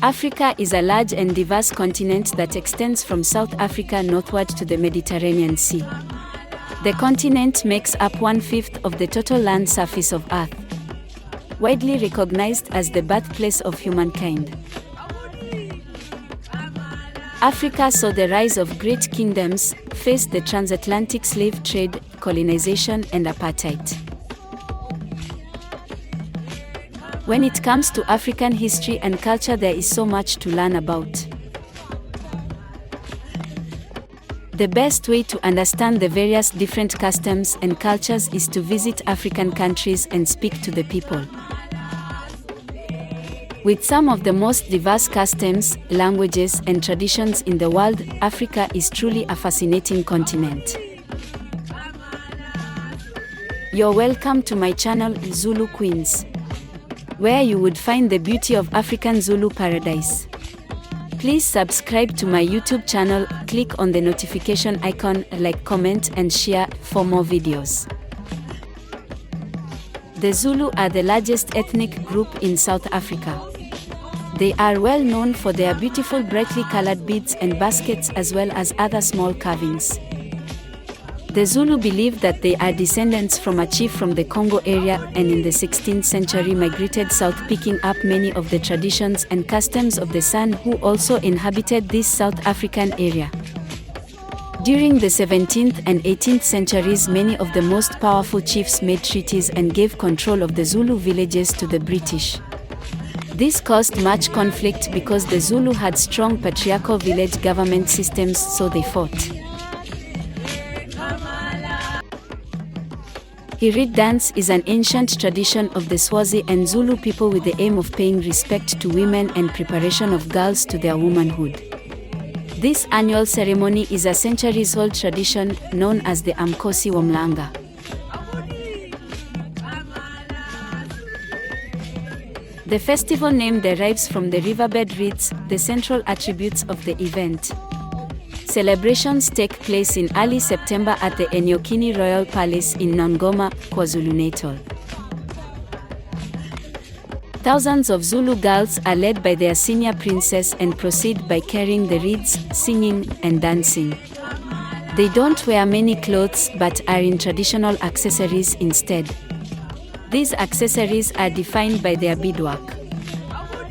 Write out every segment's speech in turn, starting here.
Africa is a large and diverse continent that extends from South Africa northward to the Mediterranean Sea. The continent makes up 1/5 of the total land surface of Earth. Widely recognized as the birthplace of humankind, Africa saw the rise of great kingdoms, faced the transatlantic slave trade, colonization, and apartheid. When it comes to African history and culture, there is so much to learn about. The best way to understand the various different customs and cultures is to visit African countries and speak to the people. With some of the most diverse customs, languages, and traditions in the world, Africa is truly a fascinating continent. You're welcome to my channel, Zulu Queens, where you would find the beauty of African Zulu paradise. Please subscribe to my YouTube channel, click on the notification icon, like, comment, and share for more videos. The Zulu are the largest ethnic group in South Africa. They are well known for their beautiful brightly colored beads and baskets, as well as other small carvings. The Zulu believe that they are descendants from a chief from the Congo area, and in the 16th century migrated south, picking up many of the traditions and customs of the San, who also inhabited this South African area. During the 17th and 18th centuries, many of the most powerful chiefs made treaties and gave control of the Zulu villages to the British. This caused much conflict because the Zulu had strong patriarchal village government systems, so they fought. Hirit dance is an ancient tradition of the Swazi and Zulu people with the aim of paying respect to women and preparation of girls to their womanhood. This annual ceremony is a centuries-old tradition known as the Umkhosi Womlanga. The festival name derives from the riverbed reeds, the central attributes of the event. Celebrations take place in early September at the Enyokini Royal Palace in Nongoma, KwaZulu-Natal. Thousands of Zulu girls are led by their senior princess and proceed by carrying the reeds, singing, and dancing. They don't wear many clothes but are in traditional accessories instead. These accessories are defined by their beadwork.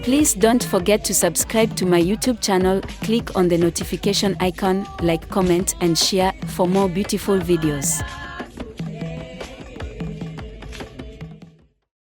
Please don't forget to subscribe to my YouTube channel, click on the notification icon, like, comment, and share for more beautiful videos.